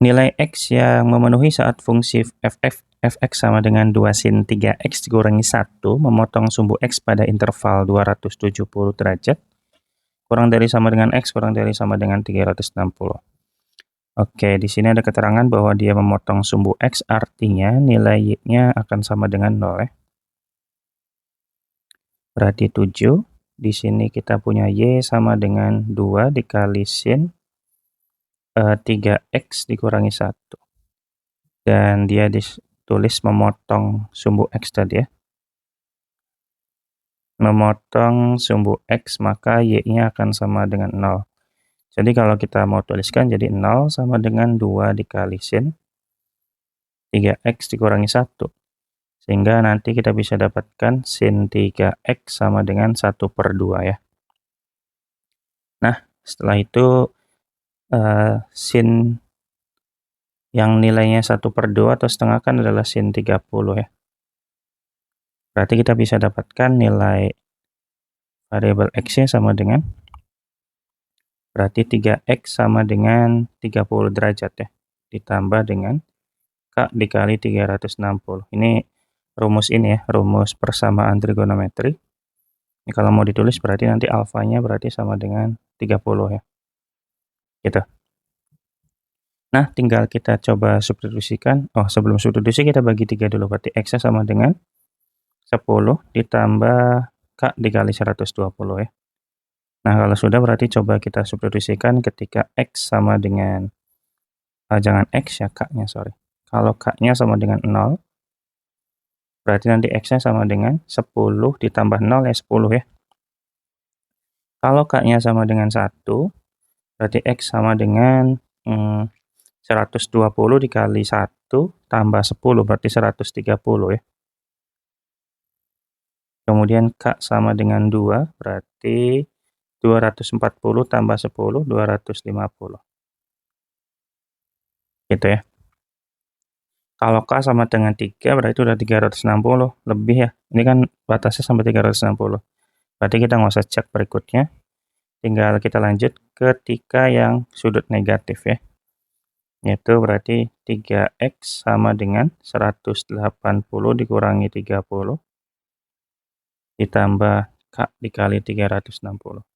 Nilai X yang memenuhi saat fungsi fx sama dengan 2 sin 3x dikurangi 1 memotong sumbu X pada interval 270 derajat kurang dari sama dengan X kurang dari sama dengan 360. Oke, di sini ada keterangan bahwa dia memotong sumbu X, artinya nilai Y-nya akan sama dengan 0 ya. Berarti 7. Di sini kita punya Y sama dengan 2 dikali sin 3x dikurangi 1. Dan dia ditulis memotong sumbu X tadi ya. Memotong sumbu X, maka Y-nya akan sama dengan 0. Jadi kalau kita mau tuliskan, jadi 0 sama dengan 2 dikali sin 3x dikurangi 1. Sehingga nanti kita bisa dapatkan sin 3x sama dengan 1 per 2 ya. Nah, setelah itu sin yang nilainya 1 per 2 atau setengah kan adalah sin 30 ya. Berarti kita bisa dapatkan nilai variabel X-nya sama dengan, berarti 3x sama dengan 30 derajat ya. Ditambah dengan K dikali 360. Ini rumus ini ya, rumus persamaan trigonometri. Ini kalau mau ditulis berarti nanti alfanya berarti sama dengan 30 ya. Gitu. Nah, tinggal kita coba substitusikan. Oh, sebelum substitusi kita bagi 3 dulu. Berarti X-nya sama dengan 10 ditambah K dikali 120 ya. Nah, kalau sudah berarti coba kita substitusikan ketika X sama dengan, jangan X ya, K-nya, sorry. Kalau K-nya sama dengan 0, berarti nanti X-nya sama dengan 10 ditambah 0 ya, 10 ya. Kalau K-nya sama dengan 1, berarti X sama dengan 120 dikali 1 tambah 10, berarti 130 ya. Kemudian K sama dengan 2, berarti 240 tambah 10, 250. Gitu ya. Kalau K sama dengan 3, berarti udah 360, lebih ya. Ini kan batasnya sampai 360. Berarti kita nggak usah cek berikutnya. Tinggal kita lanjut ketika yang sudut negatif ya. Yaitu berarti 3x sama dengan 180 dikurangi 30 ditambah K dikali 360.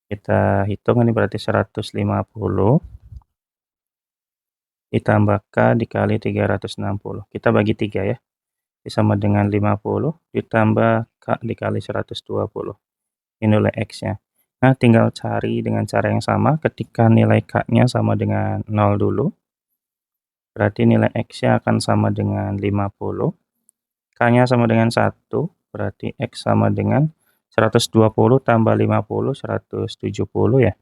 Kita hitung, ini berarti 150 ditambah K dikali 360. Kita bagi 3 ya. Ini sama dengan 50 ditambah K dikali 120. Ini nilai X-nya. Nah, tinggal cari dengan cara yang sama ketika nilai K-nya sama dengan 0 dulu. Berarti nilai X-nya akan sama dengan 50. K-nya sama dengan 1, berarti X sama dengan 120 tambah 50, 170 ya.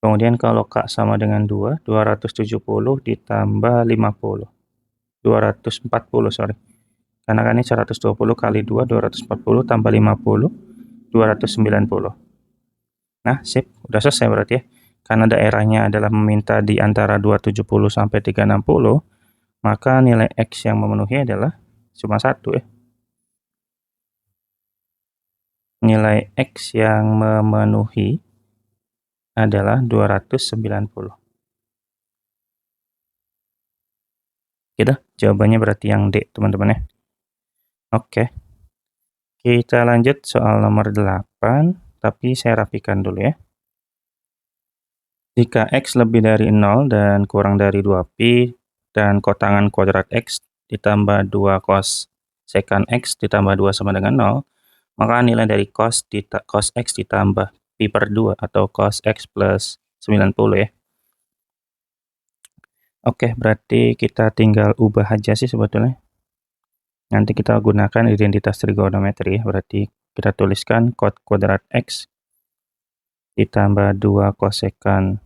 Kemudian kalau K sama dengan 2, 270 ditambah 50. 240, sorry. Karena kan ini 120 kali 2, 240 tambah 50, 290. Nah, sip. Udah selesai berarti ya. Karena daerahnya adalah meminta di antara 270 sampai 360, maka nilai X yang memenuhi adalah cuma 1 ya. Nilai X yang memenuhi adalah 290. Gitu, jawabannya berarti yang D, teman-teman ya. Oke. Kita lanjut soal nomor 8, tapi saya rapikan dulu ya. Jika X lebih dari 0 dan kurang dari 2pi, dan kotangan kuadrat X ditambah 2 cos sekan X ditambah 2 sama dengan 0, maka nilai dari cos X ditambah pi per 2 atau cos X plus 90 ya. Oke, berarti kita tinggal ubah aja sih sebetulnya. Nanti kita gunakan identitas trigonometri ya, berarti kita tuliskan cos kuadrat X ditambah 2 kosekan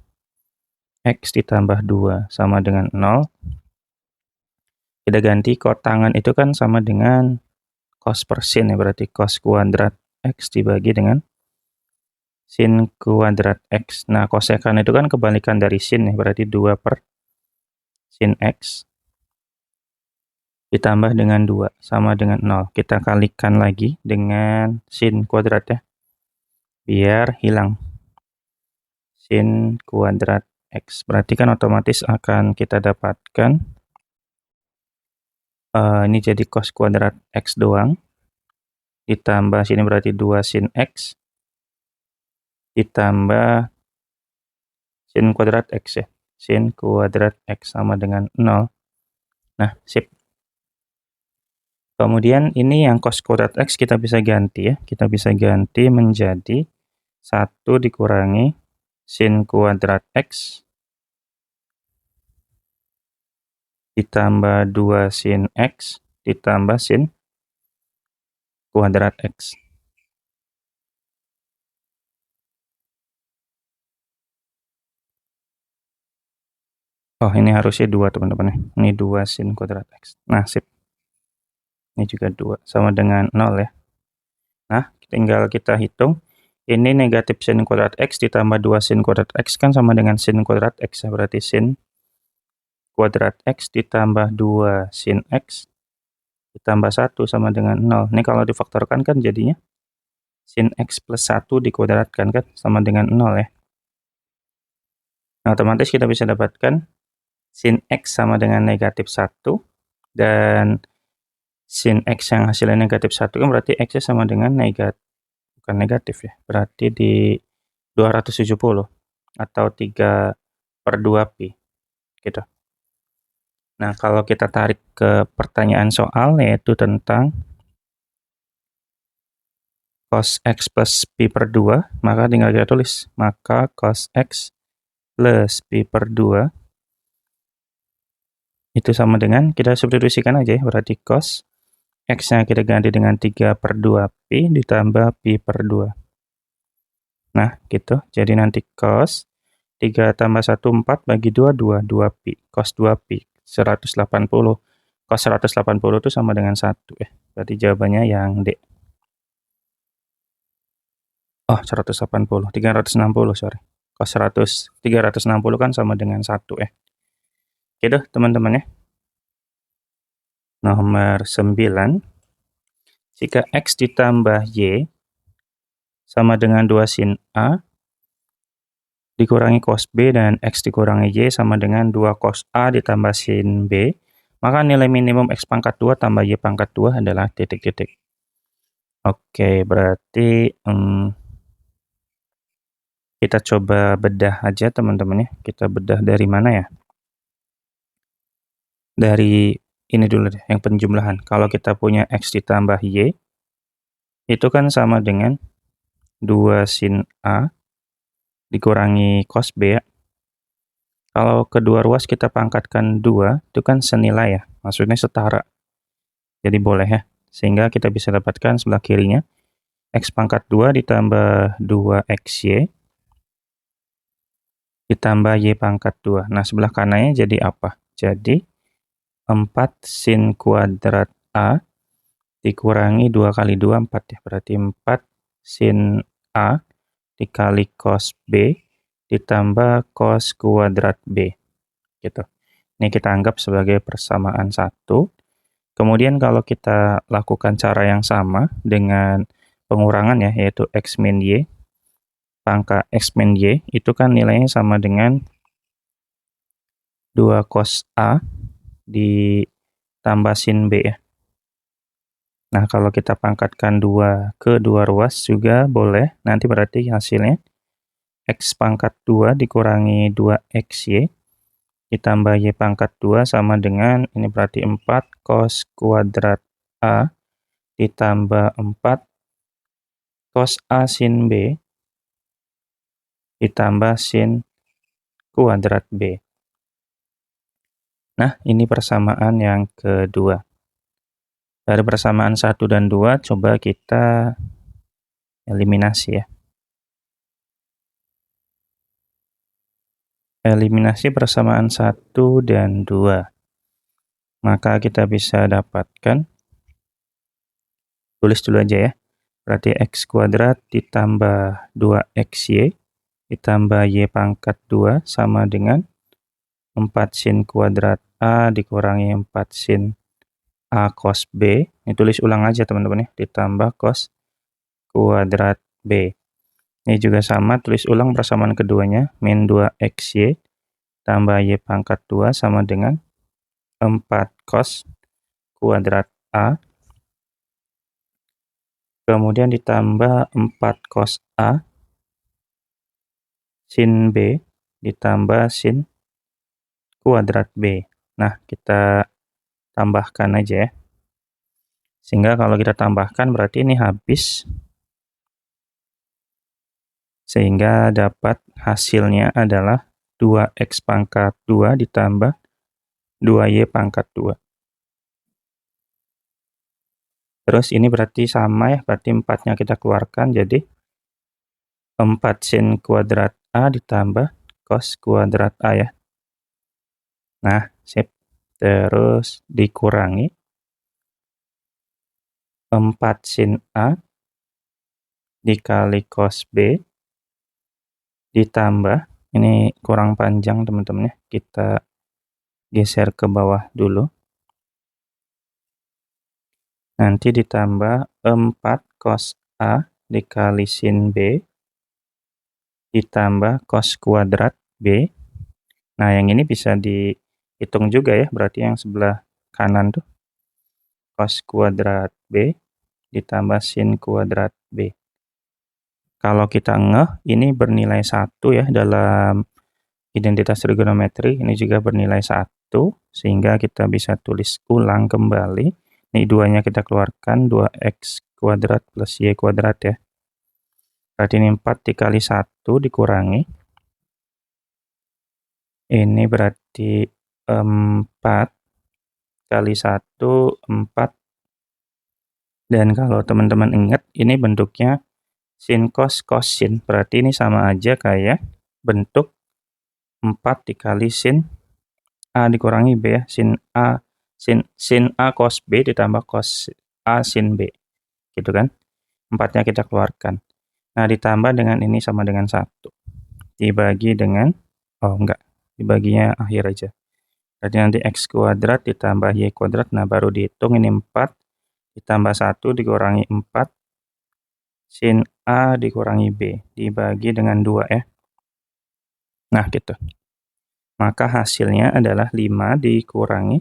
X ditambah 2 sama dengan 0. Kita ganti kotangan itu kan sama dengan cos per sin ya, berarti cos kuadrat X dibagi dengan sin kuadrat X. Nah, kosekan itu kan kebalikan dari sin ya, berarti 2 per sin X ditambah dengan 2 sama dengan 0. Kita kalikan lagi dengan sin kuadrat ya, biar hilang sin kuadrat X. Berarti kan otomatis akan kita dapatkan ini jadi cos kuadrat X doang, ditambah sini berarti 2 sin X, ditambah sin kuadrat X ya, sin kuadrat X sama dengan 0. Nah, sip. Kemudian ini yang cos kuadrat X kita bisa ganti ya, kita bisa ganti menjadi 1 dikurangi sin kuadrat X ditambah 2 sin X ditambah sin kuadrat X. Oh, ini harusnya 2 teman-teman ya. Ini 2 sin kuadrat X. Nah, sip. Ini juga 2 sama dengan 0 ya. Nah, tinggal kita hitung. Ini negatif sin kuadrat X ditambah 2 sin kuadrat X kan sama dengan sin kuadrat X ya. Berarti sin kuadrat X ditambah 2 sin X ditambah 1 sama dengan 0. Ini kalau difaktorkan kan jadinya sin X plus 1 dikuadratkan kan sama dengan 0 ya. Nah, otomatis kita bisa dapatkan sin X sama dengan negatif 1, dan sin X yang hasilnya negatif 1 kan berarti X-nya sama dengan bukan negatif ya, berarti di 270 atau 3 per 2pi gitu. Nah, kalau kita tarik ke pertanyaan soal, yaitu tentang cos X plus pi per 2, maka tinggal kita tulis, maka cos X plus pi per 2 itu sama dengan, kita substitusikan aja ya, berarti cos X-nya kita ganti dengan 3 per 2pi ditambah pi per 2. Nah, gitu. Jadi nanti cos 3 tambah 1, 4, bagi 2, 2pi. Cos 2pi, 180. Cos 180 itu sama dengan 1 ya. Berarti jawabannya yang D. Oh, 180. 360, sorry. Cos 360 kan sama dengan 1 ya. Oke deh, teman-teman ya. Nomor 9. Jika X ditambah Y sama dengan 2 sin A dikurangi cos B dan X dikurangi Y sama dengan 2 cos A ditambah sin B, maka nilai minimum X pangkat 2 tambah Y pangkat 2 adalah titik-titik. Oke, berarti kita coba bedah aja teman-teman ya. Kita bedah dari mana ya? Dari ini dulu deh, yang penjumlahan. Kalau kita punya X ditambah Y, itu kan sama dengan 2 sin A dikurangi cos B ya. Kalau kedua ruas kita pangkatkan 2, itu kan senilai ya, maksudnya setara. Jadi boleh ya, sehingga kita bisa dapatkan sebelah kirinya, X pangkat 2 ditambah 2XY ditambah Y pangkat 2. Nah, sebelah kanannya jadi apa? Jadi 4 sin kuadrat A dikurangi 2 kali 2, 4 ya. Berarti 4 sin A dikali cos B ditambah cos kuadrat B. Gitu. Ini kita anggap sebagai persamaan 1. Kemudian kalau kita lakukan cara yang sama dengan pengurangan ya, yaitu X min Y, pangkat X min Y, itu kan nilainya sama dengan 2 cos A ditambah sin B ya. Nah, kalau kita pangkatkan 2 ke 2 ruas juga boleh, nanti berarti hasilnya X pangkat 2 dikurangi 2XY ditambah Y pangkat 2 sama dengan, ini berarti 4 cos kuadrat A ditambah 4 cos A sin B ditambah sin kuadrat B. Nah, ini persamaan yang kedua. Dari persamaan 1 dan 2, coba kita eliminasi ya. Eliminasi persamaan 1 dan 2. Maka kita bisa dapatkan, tulis dulu aja ya. Berarti X kuadrat ditambah 2XY ditambah Y pangkat 2 sama dengan 4 sin kuadrat A dikurangi 4 sin A cos B. Ini tulis ulang aja teman-teman ya. Ditambah cos kuadrat B. Ini juga sama, tulis ulang persamaan keduanya. Min 2XY tambah Y pangkat 2 sama dengan 4 cos kuadrat A. Kemudian ditambah 4 cos A sin B ditambah sin kuadrat B. Nah, kita tambahkan aja ya. Sehingga kalau kita tambahkan berarti ini habis. Sehingga dapat hasilnya adalah 2X pangkat 2 ditambah 2Y pangkat 2. Terus ini berarti sama ya, berarti 4-nya kita keluarkan, jadi 4 sin kuadrat A ditambah cos kuadrat A ya. Nah, sip. Terus dikurangi 4 sin A dikali cos B ditambah, ini kurang panjang teman-teman ya, kita geser ke bawah dulu. Nanti ditambah 4 cos A dikali sin B ditambah cos kuadrat B. Nah, yang ini bisa dihitung juga ya, berarti yang sebelah kanan tuh cos kuadrat B ditambah sin kuadrat B. Kalau kita ngeh, ini bernilai 1 ya dalam identitas trigonometri, ini juga bernilai 1, sehingga kita bisa tulis ulang kembali. Ini 2-nya kita keluarkan, 2X kuadrat plus Y kuadrat ya. Berarti ini 4 dikali 1 dikurangi. Ini berarti 4 kali 1, 4. Dan kalau teman-teman ingat, ini bentuknya sin cos sin. Berarti ini sama aja kayak bentuk 4 dikali sin A dikurangi B ya. Sin A cos B ditambah cos A sin B. Gitu kan. 4-nya kita keluarkan. Nah, ditambah dengan ini sama dengan 1. Dibagi dengan, oh enggak, dibaginya akhir aja. Jadi nanti X kuadrat ditambah Y kuadrat, nah baru dihitung, ini 4 ditambah 1 dikurangi 4 sin A dikurangi B dibagi dengan 2 ya. Nah, gitu. Maka hasilnya adalah 5 dikurangi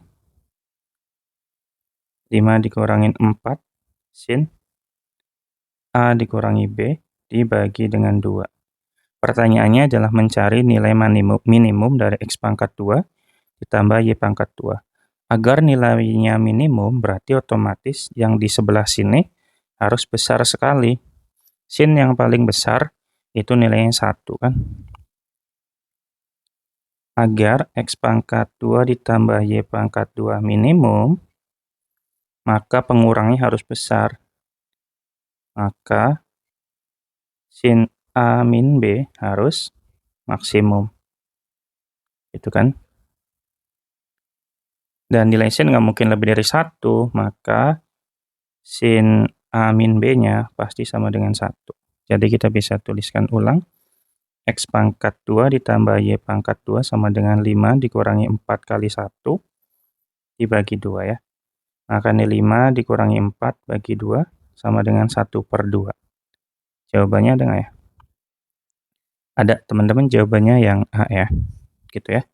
4 sin A dikurangi B dibagi dengan 2. Pertanyaannya adalah mencari nilai minimum dari X pangkat 2 ditambah Y pangkat 2. Agar nilainya minimum, berarti otomatis yang di sebelah sini harus besar sekali. Sin yang paling besar itu nilainya 1 kan. Agar X pangkat 2 ditambah Y pangkat 2 minimum, maka pengurangnya harus besar. Maka sin A min B harus maksimum. Itu kan. Dan nilai sin nggak mungkin lebih dari 1, maka sin A min B-nya pasti sama dengan 1. Jadi kita bisa tuliskan ulang. X pangkat 2 ditambah Y pangkat 2 sama dengan 5 dikurangi 4 kali 1 dibagi 2 ya. Maka ini 5 dikurangi 4 bagi 2 sama dengan 1/2. Jawabannya ada nggak ya? Ada, teman-teman, jawabannya yang A ya. Gitu ya.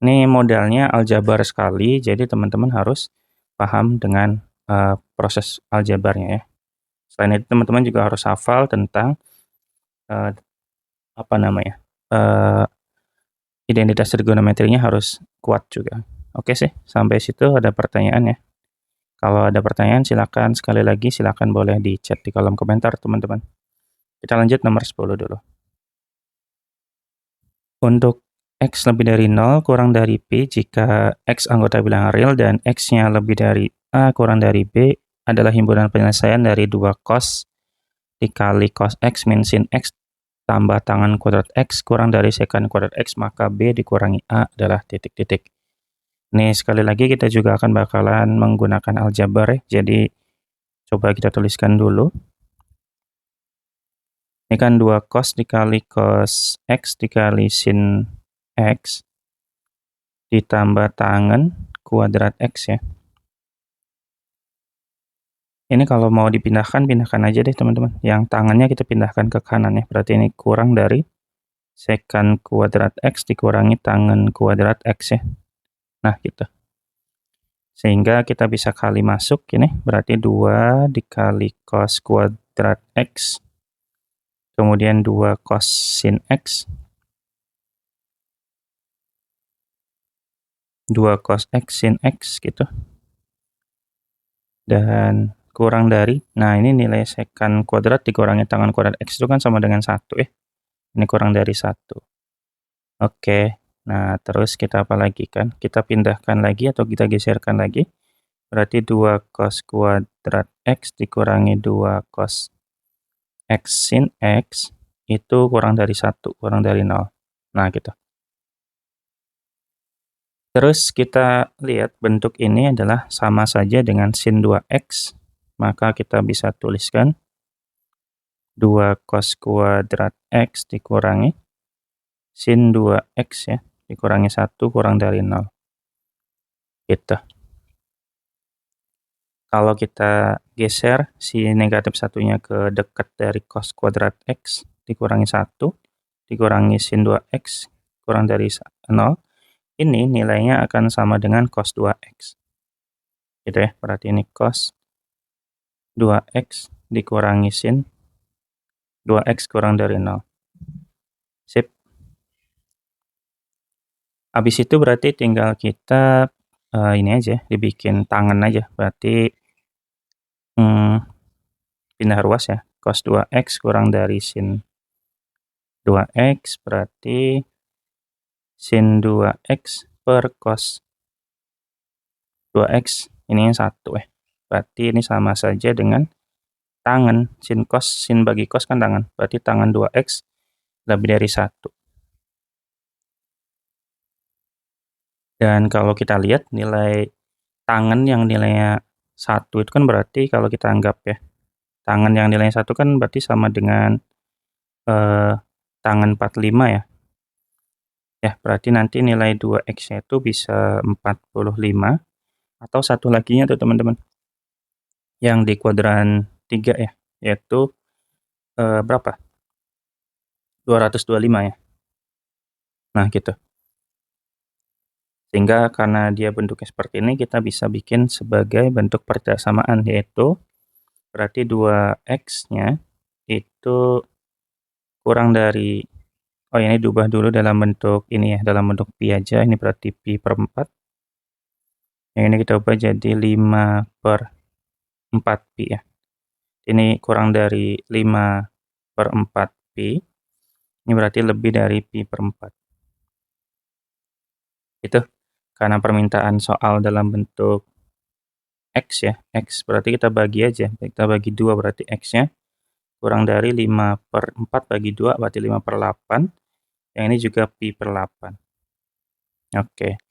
Ini modalnya aljabar sekali, jadi teman-teman harus paham dengan proses aljabarnya ya. Selain itu teman-teman juga harus hafal tentang apa namanya, eee, identitas trigonometrinya harus kuat juga. Oke sih, sampai situ ada pertanyaan ya? Kalau ada pertanyaan silakan, sekali lagi silakan boleh di-chat di kolom komentar teman-teman. Kita lanjut nomor 10 dulu. Untuk X lebih dari 0 kurang dari P jika X anggota bilangan real dan X-nya lebih dari A kurang dari B adalah himpunan penyelesaian dari 2 cos dikali cos X min sin X tambah tangan kuadrat X kurang dari sekant kuadrat X, maka B dikurangi A adalah titik-titik. Nih, sekali lagi kita juga akan bakalan menggunakan aljabar ya, jadi coba kita tuliskan dulu. Ini kan 2 cos dikali cos X dikali sin X ditambah tangen kuadrat X ya. Ini kalau mau dipindahkan, pindahkan aja deh teman-teman. Yang tangannya kita pindahkan ke kanan ya. Berarti ini kurang dari sekant kuadrat X dikurangi tangen kuadrat X ya. Nah gitu. Sehingga kita bisa kali masuk ini. Berarti 2 dikali cos kuadrat X. Kemudian 2 cos sin X. 2 cos X sin X gitu. Dan kurang dari, nah ini nilai sekant kuadrat dikurangi tangan kuadrat X itu kan sama dengan 1 ya. Ini kurang dari 1. Oke, nah terus kita apa lagi kan? Kita pindahkan lagi atau kita geserkan lagi. Berarti 2 cos kuadrat X dikurangi 2 cos X sin X itu kurang dari 1, kurang dari 0. Nah gitu. Terus kita lihat bentuk ini adalah sama saja dengan sin 2X, maka kita bisa tuliskan 2 cos kuadrat X dikurangi sin 2X ya, dikurangi 1 kurang dari 0. Gitu. Kalau kita geser si negatif satunya ke dekat dari cos kuadrat X dikurangi 1, dikurangi sin 2X kurang dari 0, ini nilainya akan sama dengan cos 2X. Gitu ya, berarti ini cos 2X dikurangi sin 2X kurang dari 0. Sip. Habis itu berarti tinggal kita ini aja, dibikin tangan aja. Berarti pindah ruas ya. Cos 2X kurang dari sin 2X berarti sin 2X per cos 2X ini yang 1 ya. Berarti ini sama saja dengan tangan sin cos, sin bagi cos kan tangan. Berarti tangan 2X lebih dari 1. Dan kalau kita lihat nilai tangan yang nilainya 1 itu kan berarti kalau kita anggap ya, tangan yang nilainya 1 kan berarti sama dengan tangan 45 ya. Ya, berarti nanti nilai 2X-nya itu bisa 45, atau satu laginya tuh teman-teman, yang di kuadran 3 ya, yaitu berapa? 225 ya. Nah, gitu. Sehingga karena dia bentuknya seperti ini, kita bisa bikin sebagai bentuk persamaan, yaitu berarti 2X-nya itu kurang dari, oh ini diubah dulu dalam bentuk ini ya, dalam bentuk pi aja, ini berarti pi per 4. Yang ini kita ubah jadi 5 per 4 pi ya. Ini kurang dari 5 per 4 pi, ini berarti lebih dari pi per 4. Itu karena permintaan soal dalam bentuk X ya, X berarti kita bagi aja, kita bagi 2 berarti X-nya kurang dari 5 per 4 bagi 2 berarti 5 per 8, yang ini juga pi per 8. Oke,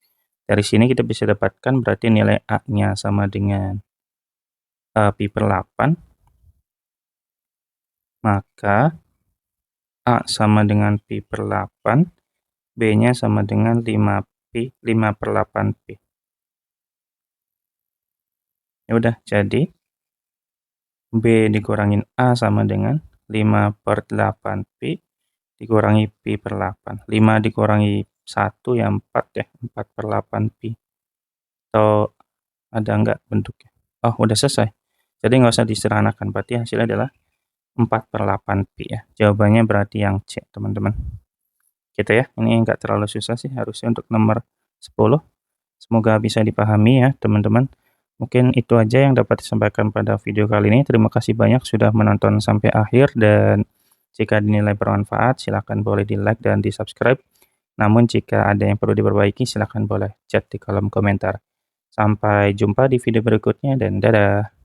dari sini kita bisa dapatkan berarti nilai A-nya sama dengan pi per 8, maka A sama dengan pi per 8, B-nya sama dengan 5 per 8 pi. Ya udah, jadi B dikurangin A sama dengan 5 per 8 pi dikurangi pi per 8. 5 dikurangi 1 ya 4 ya, 4 per 8 pi. Atau ada enggak bentuknya? Oh, udah selesai. Jadi nggak usah disederhanakan, berarti hasilnya adalah 4/8pi ya. Jawabannya berarti yang C, teman-teman. Gitu ya, ini nggak terlalu susah sih harusnya untuk nomor 10. Semoga bisa dipahami ya, teman-teman. Mungkin itu aja yang dapat disampaikan pada video kali ini. Terima kasih banyak sudah menonton sampai akhir, dan jika dinilai bermanfaat, silakan boleh di-like dan di-subscribe. Namun jika ada yang perlu diperbaiki, silakan boleh chat di kolom komentar. Sampai jumpa di video berikutnya dan dadah.